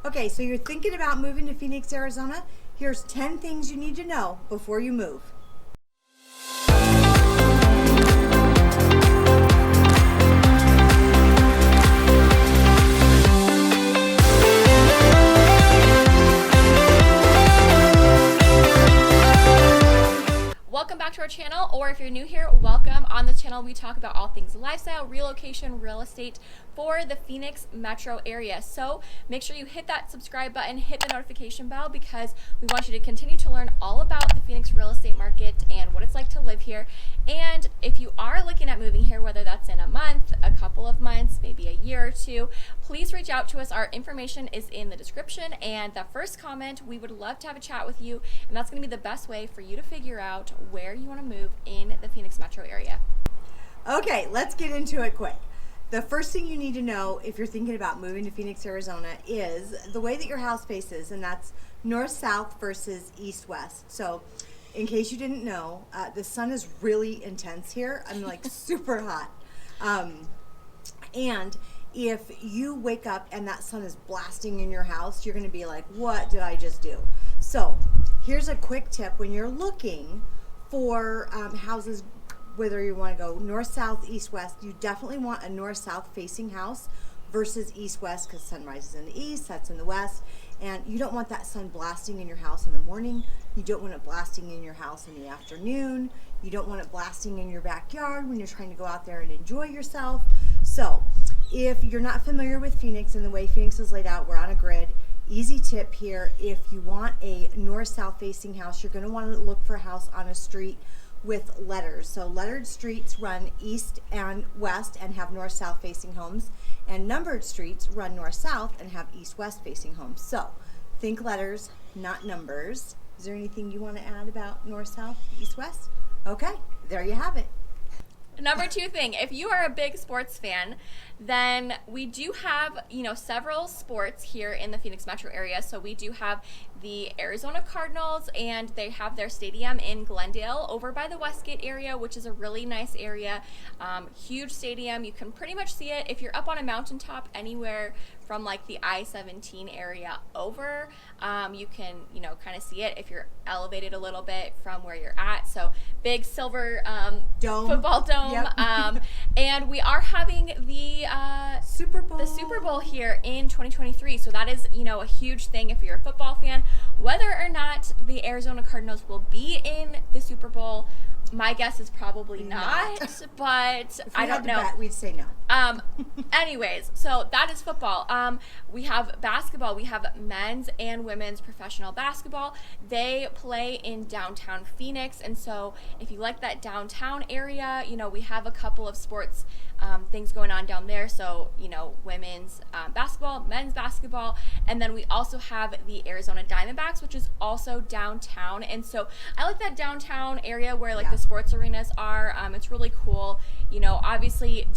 Okay, so you're thinking about moving to Phoenix, Arizona? Here's 10 things you need to know before you move. Welcome back to our channel, or if you're new here, welcome. On this channel, we talk about all things lifestyle, relocation, real estate for the Phoenix metro area. So make sure you hit that subscribe button, hit the notification bell, because we want you to continue to learn all about the Phoenix real estate market and what it's like to live here. And if you are looking at moving here, whether that's in a month, a couple of months, maybe a year or two, please reach out to us. Our information is in the description, and the first comment, we would love to have a chat with you, and that's going to be the best way for you to figure out where you want to move in the Phoenix metro area. Okay, let's get into it quick. The first thing you need to know if you're thinking about moving to Phoenix, Arizona is the way that your house faces, and that's north-south versus east-west. So in case you didn't know, the sun is really intense here. I'm like super hot. And if you wake up and that sun is blasting in your house, you're going to be like, what did I just do? So here's a quick tip when you're looking for houses, whether you want to go north, south, east, west. You definitely want a north, south facing house versus east, west, because sun rises in the east, sets in the west, and you don't want that sun blasting in your house in the morning. You don't want it blasting in your house in the afternoon. You don't want it blasting in your backyard when you're trying to go out there and enjoy yourself. So if you're not familiar with Phoenix and the way Phoenix is laid out, we're on a grid. Easy tip here: if you want a north-south facing house, you're going to want to look for a house on a street with letters. So lettered streets run east and west and have north-south facing homes, and numbered streets run north-south and have east-west facing homes. So think letters, not numbers. Is there anything you want to add about north-south, east-west? Okay, there you have it. Number two thing, if you are a big sports fan, then we do have, several sports here in the Phoenix metro area. So we do have the Arizona Cardinals, and they have their stadium in Glendale over by the Westgate area, which is a really nice area. Huge stadium. You can pretty much see it if you're up on a mountaintop anywhere from like the I-17 area over. You can, kind of see it if you're elevated a little bit from where you're at. So big silver Dome. football dome. Yep. And we are having the Super Bowl. The Super Bowl here in 2023. So that is, a huge thing if you're a football fan. Whether or not the Arizona Cardinals will be in the Super Bowl, my guess is probably not, but I don't know. Bet, we'd say no. Anyways, so that is football. We have basketball. We have men's and women's professional basketball. They play in downtown Phoenix, and so if you like that downtown area, we have a couple of sports things going on down there. So, women's basketball, men's basketball, and then we also have the Arizona Diamondbacks, which is also downtown. And so I like that downtown area where the sports arenas are. It's really cool. Obviously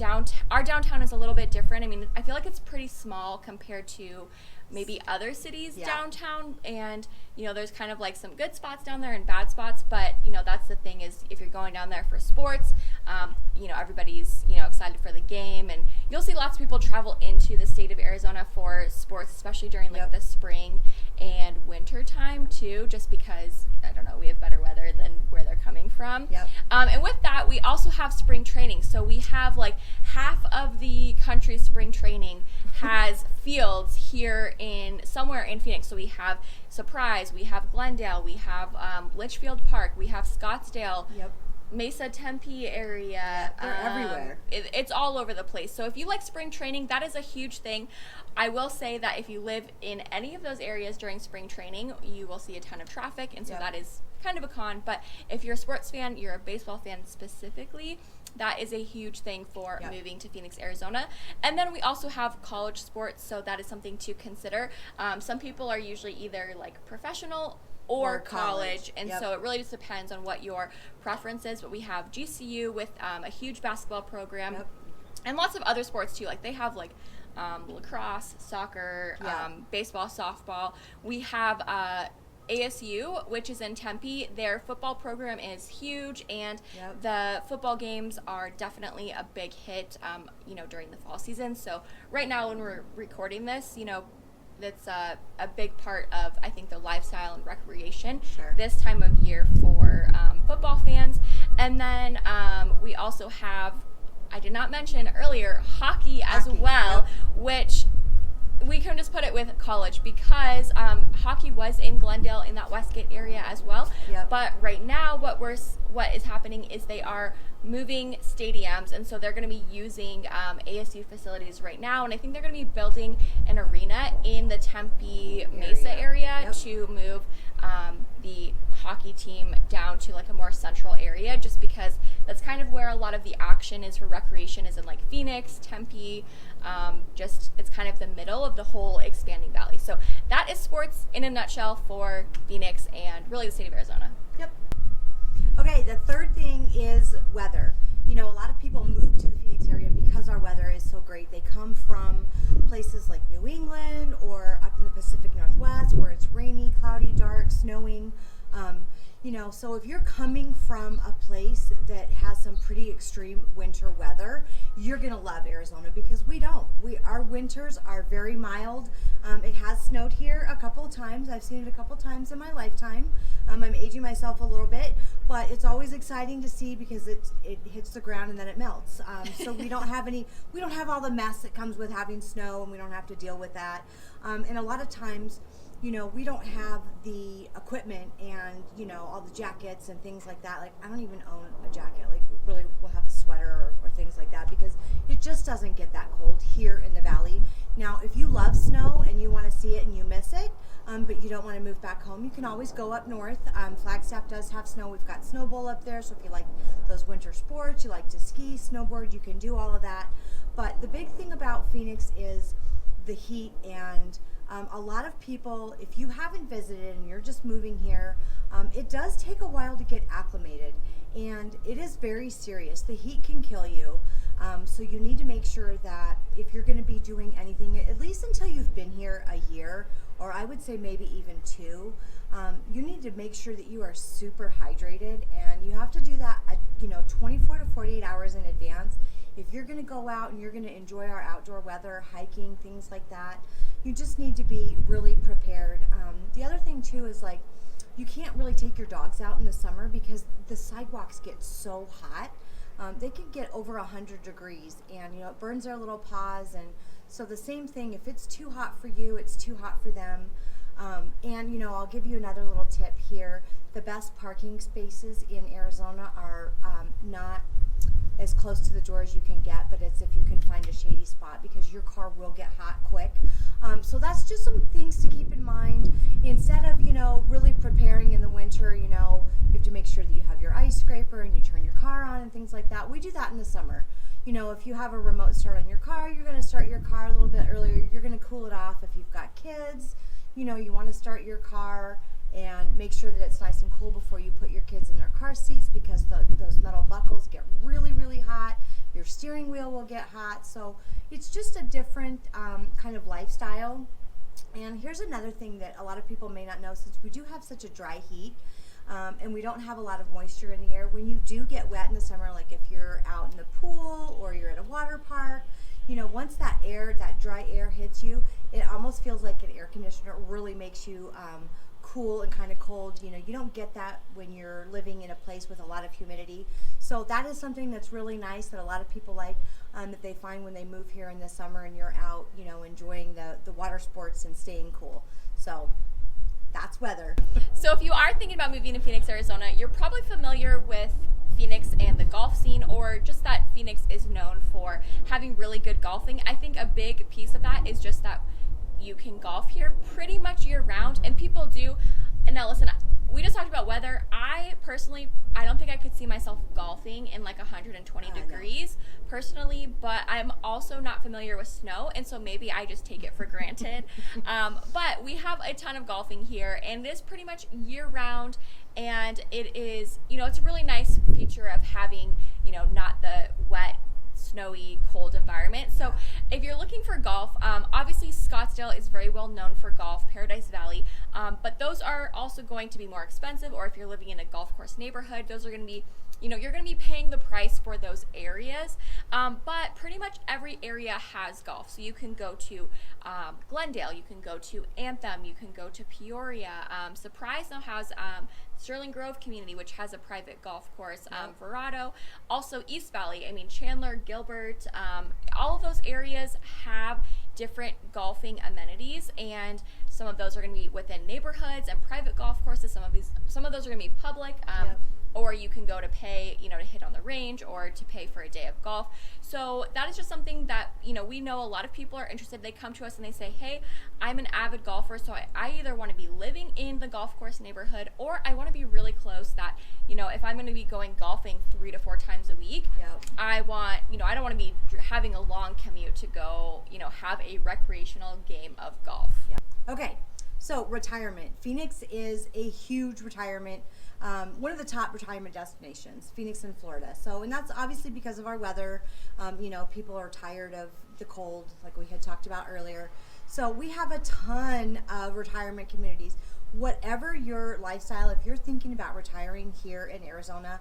our downtown is a little bit different. I mean, I feel like it's pretty small compared to maybe other cities downtown, and there's kind of like some good spots down there and bad spots, but that's the thing, is if you're going down there for sports, everybody's excited for the game, and you'll see lots of people travel into the state of Arizona for sports, especially during the spring and winter time too, just because I don't know, we have better weather than where they're coming from. And with that, we also have spring training. So we have like half of the country's spring training has fields here somewhere in Phoenix. So we have Surprise, we have Glendale, we have Litchfield Park, we have Scottsdale. Mesa, Tempe area. They're everywhere. It's all over the place. So if you like spring training, that is a huge thing. I will say that if you live in any of those areas during spring training, you will see a ton of traffic, and so that is kind of a con. But if you're a sports fan, you're a baseball fan specifically, that is a huge thing for moving to Phoenix, Arizona. And then we also have college sports, so that is something to consider. Some people are usually either like professional or college. And so it really just depends on what your preference is. But we have GCU with a huge basketball program and lots of other sports too. Like they have like lacrosse, soccer, baseball, softball. We have ASU, which is in Tempe. Their football program is huge, and the football games are definitely a big hit, during the fall season. So right now when we're recording this, that's a big part of, I think, the lifestyle and recreation Sure. this time of year for football fans. And then we also have, I did not mention earlier, hockey as well, Yep. which we can just put it with college because hockey was in Glendale in that Westgate area as well. Yep. But right now, what is happening is they are moving stadiums, and so they're going to be using ASU facilities right now, and I think they're going to be building an arena in the Tempe Mesa area Yep. to move the hockey team down to like a more central area, just because that's kind of where a lot of the action is for recreation, is in like Phoenix, Tempe. Just it's kind of the middle of the whole expanding valley. So that is sports in a nutshell for Phoenix and really the state of Arizona. Yep. Okay, the third thing is weather. You know, a lot of people move to the Phoenix area because our weather is so great. They come from places like New England or up in the Pacific Northwest where it's rainy, cloudy, dark, snowing. You know, so if you're coming from a place that has some pretty extreme winter weather, you're gonna love Arizona because we don't. Our winters are very mild. It has snowed here a couple of times. I've seen it a couple times in my lifetime. I'm aging myself a little bit, but it's always exciting to see because it hits the ground and then it melts. So we don't have all the mess that comes with having snow, and we don't have to deal with that. And a lot of times, you know, we don't have the equipment and, you know, all the jackets and things like that. Like, I don't even own a jacket. Like, really, we'll have a sweater or things like that because it just doesn't get that cold here in the valley. Now, if you love snow and you want to see it and you miss it, but you don't want to move back home, you can always go up north. Flagstaff does have snow. We've got Snow Bowl up there, so if you like those winter sports, you like to ski, snowboard, you can do all of that. But the big thing about Phoenix is the heat, and a lot of people, if you haven't visited and you're just moving here, it does take a while to get acclimated, and it is very serious. The heat can kill you. So you need to make sure that if you're going to be doing anything, at least until you've been here a year, or I would say maybe even 2, you need to make sure that you are super hydrated, and you have to do that, 24 to 48 hours in advance. If you're going to go out and you're going to enjoy our outdoor weather, hiking, things like that, you just need to be really prepared. The other thing too is, like, you can't really take your dogs out in the summer because the sidewalks get so hot. They could get over 100 degrees, and it burns their little paws. And so the same thing, if it's too hot for you, it's too hot for them. And I'll give you another little tip here. The best parking spaces in Arizona are not as close to the door as you can get, but it's if you can find a shady spot, because your car will get hot quick. So that's just some things to keep in mind. Instead of, really preparing in the winter, you have to make sure that you have your ice scraper and you turn your car on and things like that. We do that in the summer. If you have a remote start on your car, you're going to start your car a little bit earlier. You're going to cool it off. If you've got kids, you want to start your car and make sure that it's nice and cool before you put your kids in their car seats, because those metal buckles get really, really hot. Your steering wheel will get hot. So it's just a different kind of lifestyle. And here's another thing that a lot of people may not know, since we do have such a dry heat, and we don't have a lot of moisture in the air. When you do get wet in the summer, like if you're out in the pool or you're at a water park, once that dry air hits you, it almost feels like an air conditioner. It really makes you cool and kind of cold. You don't get that when you're living in a place with a lot of humidity. So that is something that's really nice that a lot of people like, that they find when they move here in the summer and you're out, enjoying the water sports and staying cool. So that's weather. So if you are thinking about moving to Phoenix, Arizona, you're probably familiar with Phoenix and the golf scene, or just that Phoenix is known for having really good golfing. I think a big piece of that is just that you can golf here pretty much year round, and people do. And now listen, we just talked about weather. I don't think I could see myself golfing in like 120 degrees personally, but I'm also not familiar with snow, and so maybe I just take it for granted. But we have a ton of golfing here, and it is pretty much year round, and it is, it's a really nice feature of having, not the wet, snowy, cold environment. So if you're looking for golf, obviously Scottsdale is very well known for golf, Paradise Valley, but those are also going to be more expensive, or if you're living in a golf course neighborhood, those are going to be you're going to be paying the price for those areas. But pretty much every area has golf. So you can go to Glendale, you can go to Anthem, you can go to Peoria. Surprise now has Sterling Grove community, which has a private golf course. Verrado, also East Valley. I mean, Chandler, Gilbert, all of those areas have different golfing amenities, and some of those are going to be within neighborhoods and private golf courses. Some of those are going to be public. Or you can go to pay, to hit on the range, or to pay for a day of golf. So that is just something that, we know a lot of people are interested. They come to us and they say, hey, I'm an avid golfer, so I either want to be living in the golf course neighborhood, or I want to be really close that, if I'm going to be going golfing 3 to 4 times a week, I want, I don't want to be having a long commute to go, have a recreational game of golf. Okay, so retirement. Phoenix is a huge retirement, one of the top retirement destinations, Phoenix in Florida. So, and that's obviously because of our weather. People are tired of the cold, like we had talked about earlier. So we have a ton of retirement communities. Whatever your lifestyle, if you're thinking about retiring here in Arizona,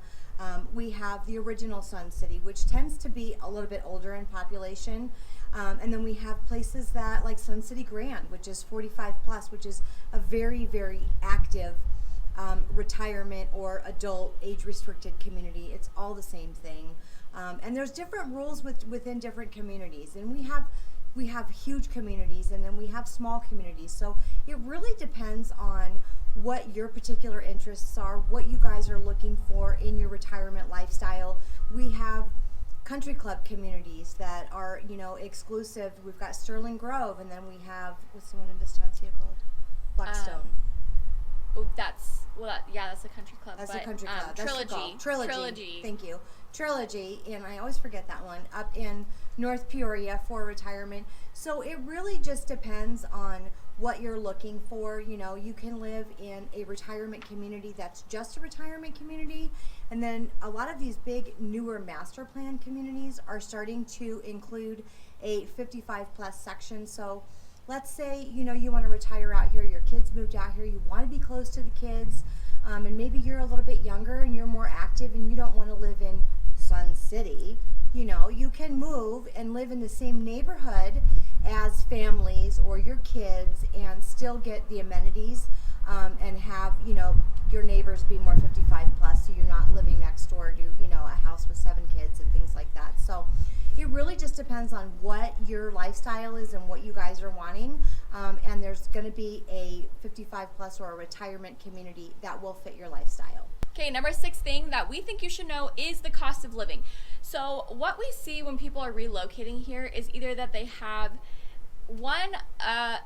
we have the original Sun City, which tends to be a little bit older in population. And then we have places that like Sun City Grand, which is 45 plus, which is a very, very active retirement or adult age restricted community. It's all the same thing. And there's different rules within different communities. And we have huge communities, and then we have small communities. So it really depends on what your particular interests are, what you guys are looking for in your retirement lifestyle. We have country club communities that are, exclusive. We've got Sterling Grove, and then we have, what's the one in Estancia called? Blackstone. That's a country club. That's a country club. Trilogy. Trilogy. Thank you. Trilogy, and I always forget that one, up in North Peoria for retirement. So it really just depends on what you're looking for. You can live in a retirement community that's just a retirement community, and then a lot of these big newer master plan communities are starting to include a 55 plus section. So let's say you want to retire out here, your kids moved out here, you want to be close to the kids, and maybe you're a little bit younger and you're more active and you don't want to live in Sun City. You can move and live in the same neighborhood as families or your kids and still get the amenities, and have your neighbors be more 55 plus, so you're not living next door to a house with 7 kids and things like that. So it really just depends on what your lifestyle is and what you guys are wanting, and there's going to be a 55 plus or a retirement community that will fit your lifestyle. Okay, number 6 thing that we think you should know is the cost of living. So what we see when people are relocating here is either that they have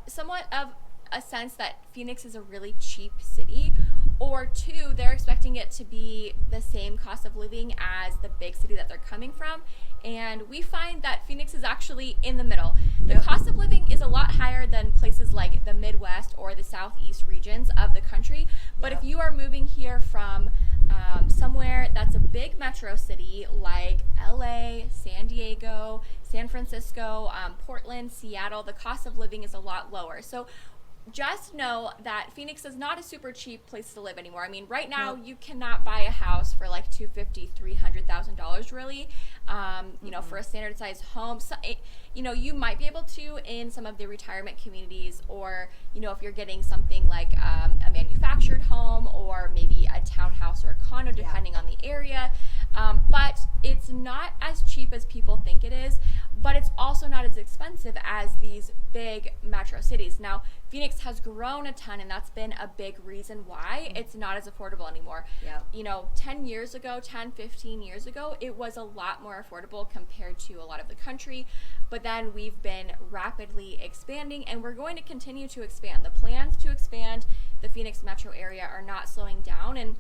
somewhat of a sense that Phoenix is a really cheap city, or 2, they're expecting it to be the same cost of living as the big city that they're coming from. And we find that Phoenix is actually in the middle. The cost of living is a lot higher than places like the Midwest or the Southeast regions of the country. But if you are moving here from somewhere that's a big metro city like LA, San Diego, San Francisco, Portland, Seattle, the cost of living is a lot lower. So just know that Phoenix is not a super cheap place to live anymore. I mean, right now you cannot buy a house for like $250,000-$300,000 really. For a standard size home. So, you might be able to in some of the retirement communities, or if you're getting something like a manufactured home or maybe a townhouse or a condo, depending on the area. But it's not as cheap as people think it is, but it's also not as expensive as these big metro cities. Now, Phoenix has grown a ton, and that's been a big reason why it's not as affordable anymore. 10 years ago, 10, 15 years ago, it was a lot more affordable compared to a lot of the country. But then we've been rapidly expanding, and we're going to continue to expand. The plans to expand the Phoenix metro area are not slowing down, and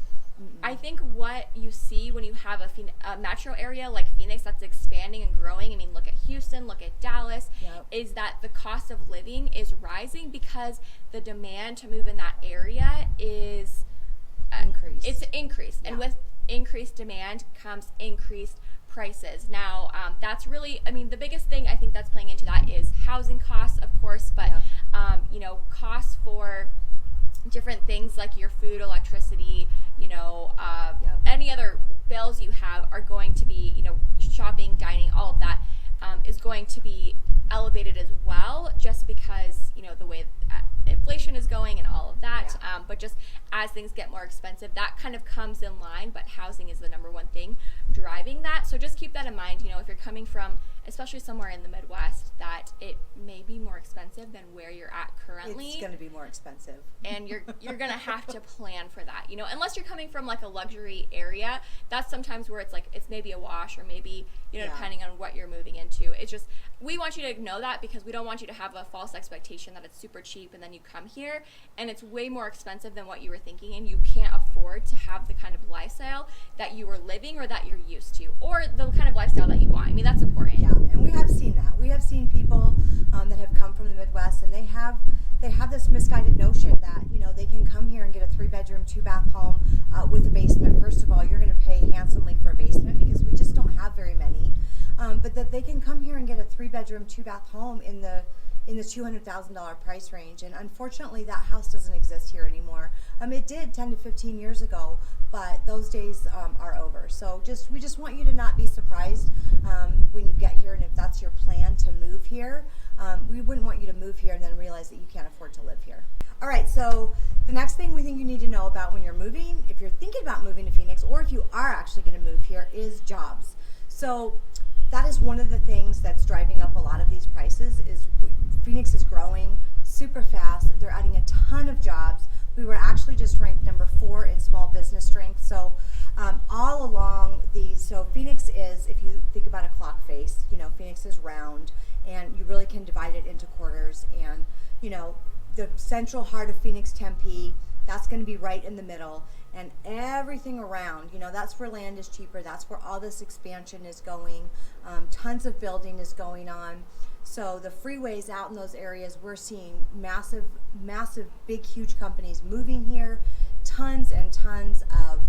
I think what you see when you have a metro area like Phoenix that's expanding and growing, I mean, look at Houston, look at Dallas, is that the cost of living is rising because the demand to move in that area is increased. It's increased. And with increased demand comes increased prices. Now, that's really, the biggest thing I think that's playing into that is housing costs, of course, but, costs for different things like your food, electricity, Yep. any other bills you have are going to be, shopping, dining, all of that is going to be elevated as well, just because, the way inflation is going and all of that. Yeah. But just as things get more expensive, that kind of comes in line, but housing is the number one thing driving that. So just keep that in mind, if you're coming from, especially somewhere in the Midwest, that it may be more expensive than where you're at currently. It's going to be more expensive. And you're going to have to plan for that, unless you're coming from like a luxury area. That's sometimes where it's maybe a wash, or maybe, Yeah. depending on what you're moving into. It's just, we want you to know that, because we don't want you to have a false expectation that it's super cheap and then you come here and it's way more expensive than what you were thinking, and you can't afford to have the kind of lifestyle that you were living or that you're used to, or the kind of lifestyle that you want. I mean, that's important. Yeah, and we have seen that. We have seen people that have come from the Midwest, and they have this misguided notion that they can come here and get a 3-bedroom, 2-bath home with a basement. First of all, you're going to pay handsomely for a basement because we just don't have very many. But that they can come here and get a 3-bedroom, 2-bath home in the $200,000 price range, and unfortunately, that house doesn't exist here anymore. It did 10 to 15 years ago, but those days are over. So we just want you to not be surprised when you get here, and if that's your plan to move here, we wouldn't want you to move here and then realize that you can't afford to live here. All right, so the next thing we think you need to know about when you're moving, if you're thinking about moving to Phoenix, or if you are actually going to move here, is jobs. So that is one of the things that's driving up a lot of these prices. Is Phoenix is growing super fast. They're adding a ton of jobs. We were actually just ranked number 4 in small business strength. So all along so Phoenix is, if you think about a clock face, Phoenix is round, and you really can divide it into quarters. And the central heart of Phoenix, Tempe, that's going to be right in the middle, and everything around, that's where land is cheaper. That's where all this expansion is going. Tons of building is going on. So the freeways out in those areas, we're seeing massive, big, huge companies moving here. Tons and tons of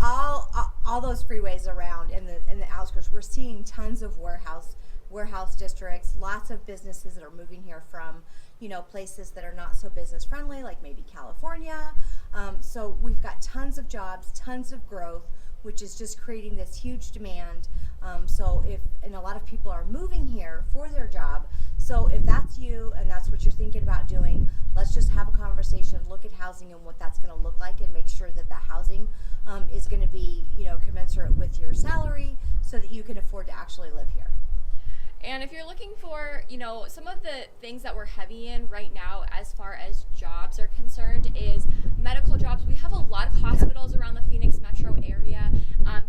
all those freeways around in the outskirts. We're seeing tons of warehouse districts. Lots of businesses that are moving here from places that are not so business friendly, like maybe California. So we've got tons of jobs, tons of growth, which is just creating this huge demand. And a lot of people are moving here for their job. So if that's you and that's what you're thinking about doing, let's just have a conversation, look at housing and what that's going to look like, and make sure that the housing is going to be, commensurate with your salary, so that you can afford to actually live here. And if you're looking for, some of the things that we're heavy in right now as far as jobs are concerned is medical jobs. We have a lot of hospitals around the Phoenix metro area.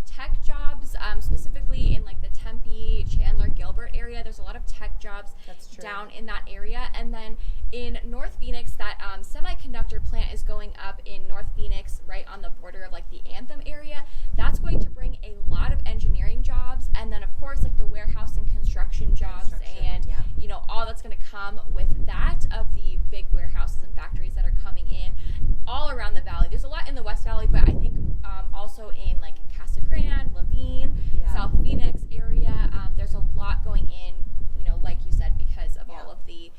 Tech jobs, specifically in like the Tempe, Chandler, Gilbert area. There's a lot of tech jobs down in that area. And then in North Phoenix, that semiconductor plant is going up in North Phoenix, right on the border of like the Anthem area. That's going to bring a lot of engineering jobs, and then of course like the warehouse and construction jobs, and all that's going to come with that, of the big warehouses and factories that are coming in all around the valley. There's a lot in the West Valley, but I think also in like Casa Grande, Laveen, South Phoenix area, there's a lot going in, like you said, because of all of the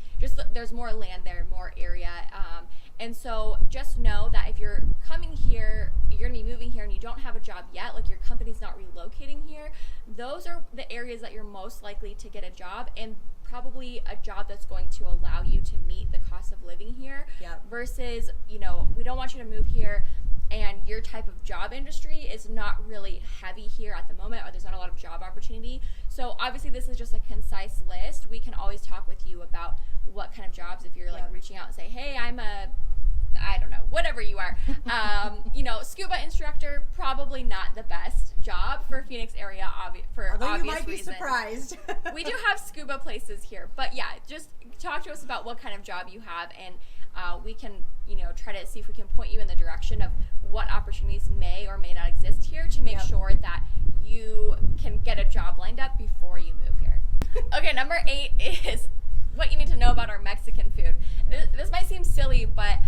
there's more land there, more area. And so just know that if you're coming here, you're going to be moving here and you don't have a job yet, like your company's not relocating here, those are the areas that you're most likely to get a job, and probably a job that's going to allow you to meet the cost of living here. Versus, we don't want you to move here and your type of job industry is not really heavy here at the moment, or there's not a lot of job opportunity. So obviously this is just a concise list. We can always talk with you about what kind of jobs, if you're like reaching out and say, hey, I don't know, whatever you are. Scuba instructor, probably not the best job for Phoenix area, for Although obvious you might be reasons. surprised. We do have scuba places here, but yeah, just talk to us about what kind of job you have, and we can, try to see if we can point you in the direction of what opportunities may or may not exist here to make sure that you can get a job lined up before you move here. Okay, number 8 is what you need to know about our Mexican food. This might seem silly, but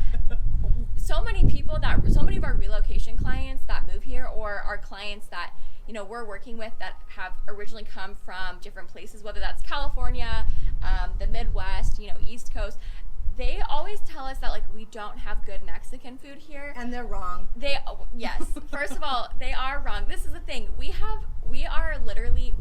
so many of our relocation clients that move here, or our clients that we're working with that have originally come from different places, whether that's California, the Midwest, East Coast, they always tell us that like we we don't have good Mexican food here. And they're wrong. Yes. First of all, they are wrong. This is the thing. We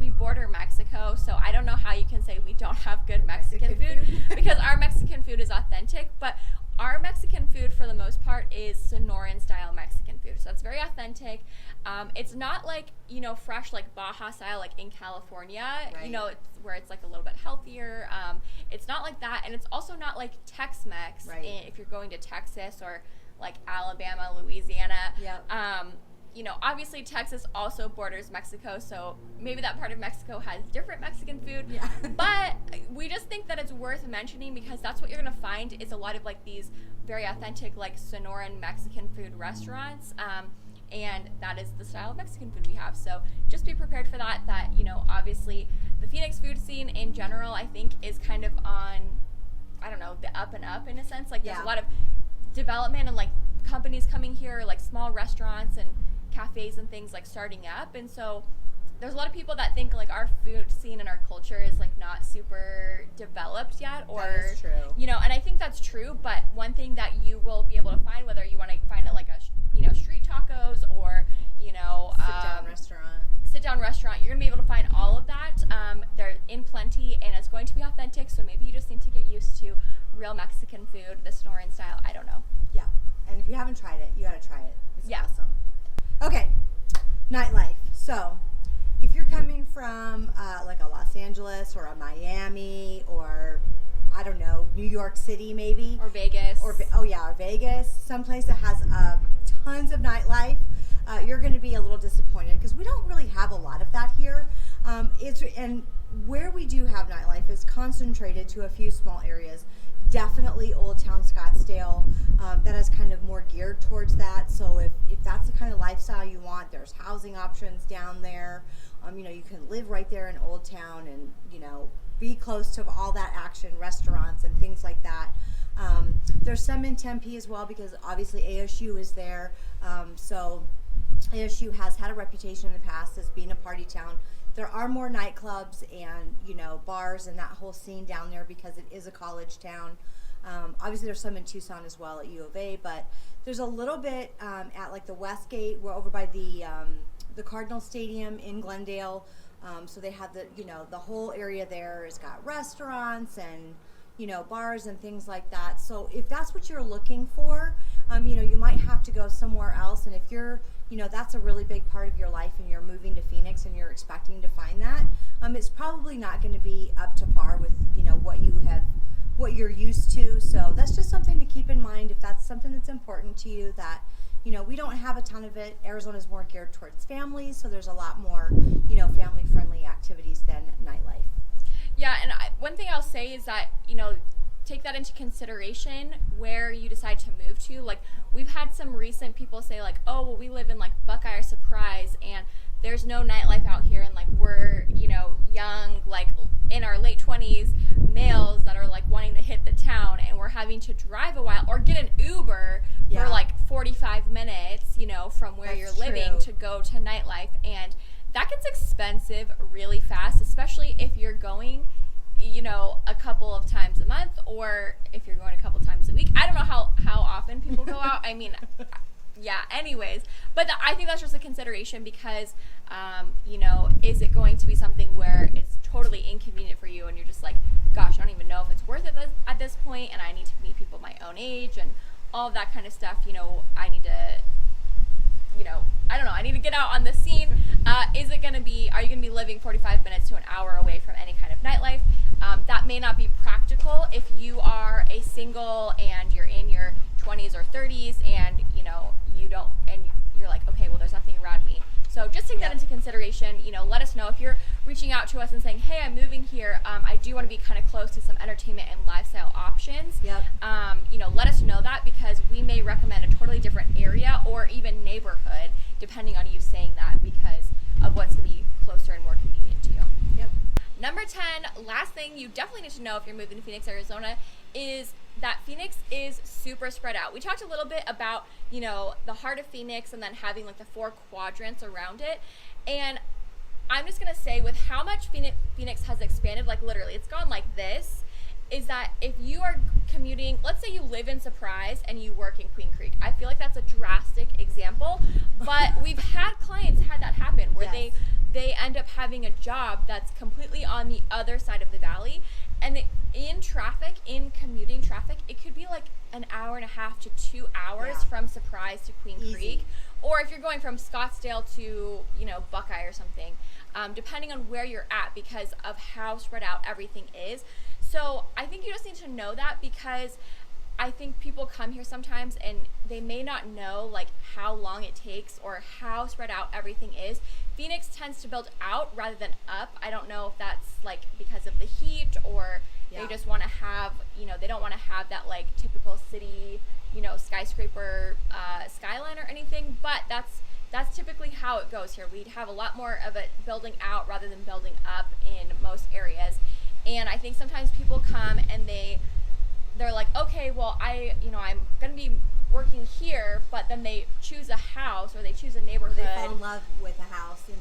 border Mexico, so I don't know how you can say we don't have good Mexican food because our Mexican food is authentic, but our Mexican food, for the most part, is Sonoran style Mexican food. So it's very authentic. It's not like, fresh, like Baja style, like in California, right. It's where it's like a little bit healthier. It's not like that. And it's also not like Tex-Mex right. If you're going to Texas or like Alabama, Louisiana. Yep. Obviously Texas also borders Mexico, so maybe that part of Mexico has different Mexican food. Yeah. But we just think that it's worth mentioning because that's what you're going to find is a lot of like these very authentic like Sonoran Mexican food restaurants. And that is the style of Mexican food we have. So just be prepared for that, obviously the Phoenix food scene in general, I think, is kind of on, I don't know, the up and up in a sense. Like there's a lot of development and like companies coming here, like small restaurants and cafes and things like starting up, and so there's a lot of people that think like our food scene and our culture is like not super developed yet, or that is true. And I think that's true, but one thing that you will be able to find, whether you want to find it like a street tacos or sit down restaurant, you're gonna be able to find all of that. They're in plenty and it's going to be authentic, so maybe you just need to get used to real Mexican food, the Sonoran style. I don't know. Yeah, and if you haven't tried it, you gotta try it. It's awesome. Okay, nightlife. So if you're coming from like a Los Angeles or a Miami or I don't know, New York City maybe, or Vegas, or Vegas, someplace that has tons of nightlife, you're going to be a little disappointed because we don't really have a lot of that here. And where we do have nightlife is concentrated to a few small areas. Definitely Old Town Scottsdale, that is kind of more geared towards that. So if that's the kind of lifestyle you want, there's housing options down there. You can live right there in Old Town and, be close to all that action, restaurants and things like that. There's some in Tempe as well because obviously ASU is there. So ASU has had a reputation in the past as being a party town. There are more nightclubs and, bars and that whole scene down there because it is a college town. Obviously there's some in Tucson as well at U of A, but there's a little bit at like the Westgate. We're over by the Cardinal Stadium in Glendale. So they have the whole area there has got restaurants and, bars and things like that. So if that's what you're looking for, you might have to go somewhere else. And if you're, that's a really big part of your life and you're moving to Phoenix and you're expecting to find that, it's probably not going to be up to par with, what you're used to. So that's just something to keep in mind if that's something that's important to you that, we don't have a ton of it. Arizona's more geared towards families, so there's a lot more, family-friendly activities than nightlife. Yeah, and one thing I'll say is that, take that into consideration where you decide to move to. Like, we've had some recent people say, like, oh, well, we live in, like, Buckeye or Surprise, and there's no nightlife out here, and, like, we're, young, like, in our late 20s, males that are, like, wanting to hit the town, and we're having to drive a while, or get an Uber for, like, 45 minutes, from where you're living to go to nightlife, and that gets expensive really fast, especially if you're going, a couple of times a month, or if you're going a couple times a week. I don't know how often people go out. I mean, yeah, anyways. But I think that's just a consideration because, is it going to be something where it's totally inconvenient for you and you're just like, gosh, I don't even know if it's worth it at this point, and I need to meet people my own age and all of that kind of stuff. I need to, I don't know, I need to get out on the scene. Are you going to be living 45 minutes to an hour away from any kind of nightlife? That may not be practical if you are a single and you're in your 20s or 30s and, you don't, and you're like, okay, well, there's nothing around me. So just take that into consideration. Let us know if you're reaching out to us and saying, hey, I'm moving here. I do want to be kind of close to some entertainment and lifestyle options. Yep. Let us know that because we may recommend a totally different area or even neighborhood, depending on you saying that because of what's going to be closer and more convenient to you. Yep. Number 10, last thing you definitely need to know if you're moving to Phoenix, Arizona, is that Phoenix is super spread out. We talked a little bit about, the heart of Phoenix and then having like the 4 quadrants around it. And I'm just going to say with how much Phoenix has expanded, like literally it's gone like this, is that if you are commuting, let's say you live in Surprise and you work in Queen Creek. I feel like that's a drastic example, but we've had clients had that happen where Yes. they end up having a job that's completely on the other side of the valley, and in traffic, in commuting traffic, it could be like an hour and a half to 2 hours Yeah. from Surprise to Queen Easy. Creek, or if you're going from Scottsdale to, you know, Buckeye or something, depending on where you're at because of how spread out everything is. So I think you just need to know that, because I think people come here sometimes and they may not know like how long it takes or how spread out everything is. Phoenix tends to build out rather than up. I don't know if that's like because of the heat, or Yeah. they just want to have, you know, they don't want to have that like typical city, you know, skyscraper skyline or anything, but that's typically how it goes here. We'd have a lot more of it building out rather than building up in most areas. And I think sometimes people come and they're like, okay, well, I'm going to be working here, but then they choose a house or they choose a neighborhood, They fall in love with a house and,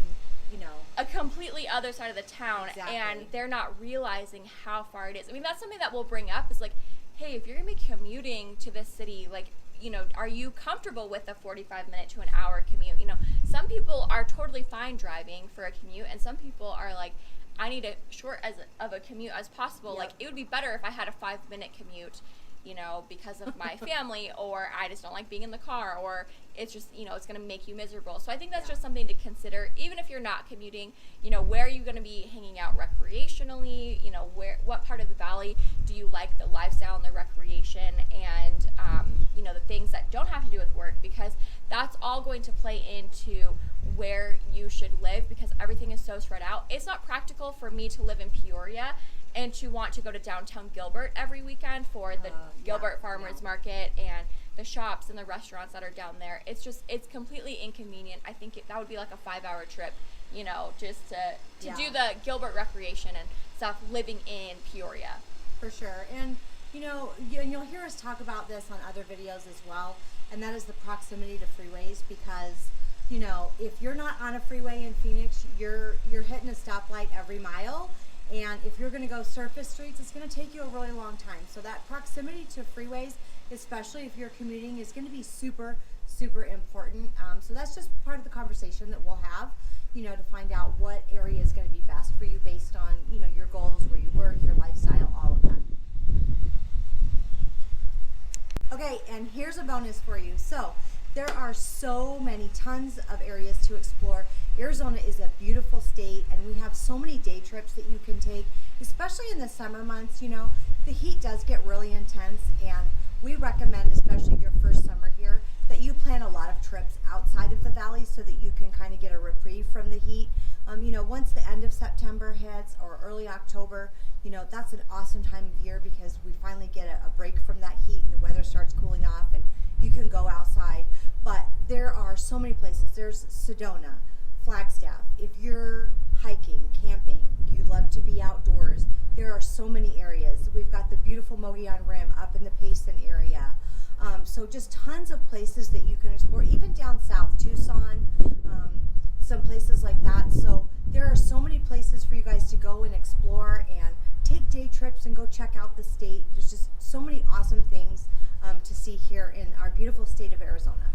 you know. a completely other side of the town, Exactly. and they're not realizing how far it is. I mean, that's something that we'll bring up is like, hey, if you're going to be commuting to this city, like, you know, are you comfortable with a 45-minute to an hour commute? You know, some people are totally fine driving for a commute, and some people are like, I need a short of a commute as possible. Yep. Like, it would be better if I had a 5-minute commute, you know, because of my family, or I just don't like being in the car, or it's just, you know, it's going to make you miserable. So I think that's Yeah. just something to consider, even if you're not commuting. You know, where are you going to be hanging out recreationally? You know, what part of the valley do you like the lifestyle and the recreation, and you know, the things that don't have to do with work, because that's all going to play into where you should live, because everything is so spread out. It's not practical for me to live in Peoria and to want to go to downtown Gilbert every weekend for the Gilbert Farmers Market and the shops and the restaurants that are down there. It's completely inconvenient. I think that would be like a 5-hour trip, you know, just to Yeah. do the Gilbert recreation and stuff living in Peoria. For sure. And, you know, you'll hear us talk about this on other videos as well, and that is the proximity to freeways, because, you know, if you're not on a freeway in Phoenix, you're hitting a stoplight every mile, and if you're going to go surface streets, it's going to take you a really long time. So that proximity to freeways, especially if you're commuting, is going to be super, super important. So that's just part of the conversation that we'll have, you know, to find out what area is going to be best for you based on, you know, your goals, where you work, your lifestyle, all of that. Okay, and here's a bonus for you. So there are so many tons of areas to explore. Arizona is a beautiful state, and we have so many day trips that you can take, especially in the summer months. You know, the heat does get really intense, and we recommend, especially your first summer here, that you plan a lot of trips outside of the valley so that you can kind of get a reprieve from the heat. You know, once the end of September hits or early October, you know, that's an awesome time of year, because we finally get a break from that heat and the weather starts cooling off and you can go outside. But there are so many places. There's Sedona, Flagstaff. If you're hiking, camping, you love to be outdoors, there are so many areas. We've got the beautiful Mogollon Rim up in the Payson area. So just tons of places that you can explore, even down south, Tucson, some places like that. So there are so many places for you guys to go and explore and take day trips and go check out the state. There's just so many awesome things to see here in our beautiful state of Arizona.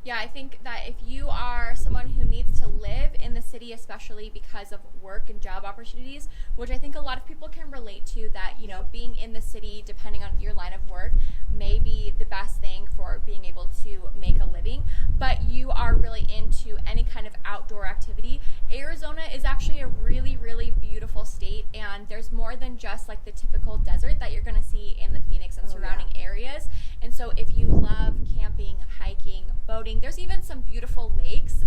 Yeah, I think that if you are someone who needs to live in the city, especially because of work and job opportunities, which I think a lot of people can relate to, that, you know, being in the city, depending on your line of work, may be the best thing for being able to make a living, but you are really into any kind of outdoor activity, Arizona is actually a really, really beautiful state, and there's more than just like the typical desert that you're going to see in the Phoenix and surrounding areas. And so if you love camping, hiking, boating, there's even some beautiful lakes,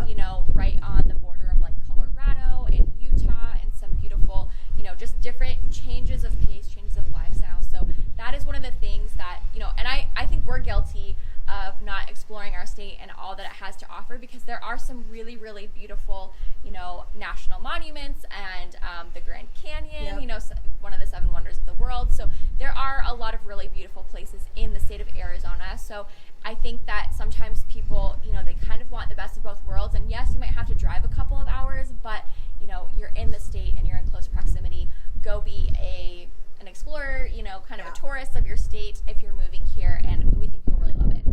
you know, right on the border of like Colorado and Utah, and some beautiful, you know, just different changes of pace, changes of lifestyle. So that is one of the things that, you know, and I think we're guilty of not exploring our state and all that it has to offer, because there are some really, really beautiful, you know, national monuments and the Grand Canyon, you know, one of the 7 wonders of the world. So there are a lot of really beautiful places in the state of Arizona. So I think that sometimes people, you know, they kind of want the best of both worlds. And yes, you might have to drive a couple of hours, but, you know, you're in the state and you're in close proximity. Go be a an explorer, kind of Yeah. a tourist of your state if you're moving here, and we think you'll really love it.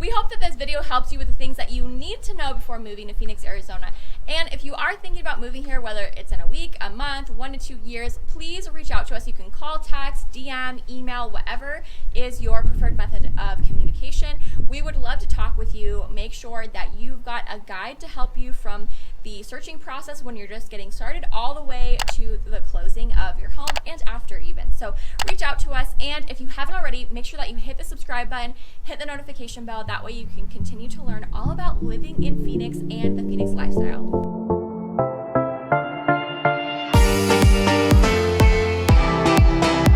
We hope that this video helps you with the things that you need to know before moving to Phoenix, Arizona. And if you are thinking about moving here, whether it's in a week, a month, 1 to 2 years, please reach out to us. You can call, text, DM, email, whatever is your preferred method of communication. We would love to talk with you. Make sure that you've got a guide to help you from the searching process when you're just getting started all the way to the closing of your home and after even. So reach out to us, and if you haven't already, make sure that you hit the subscribe button, hit the notification bell. That way you can continue to learn all about living in Phoenix and the Phoenix lifestyle.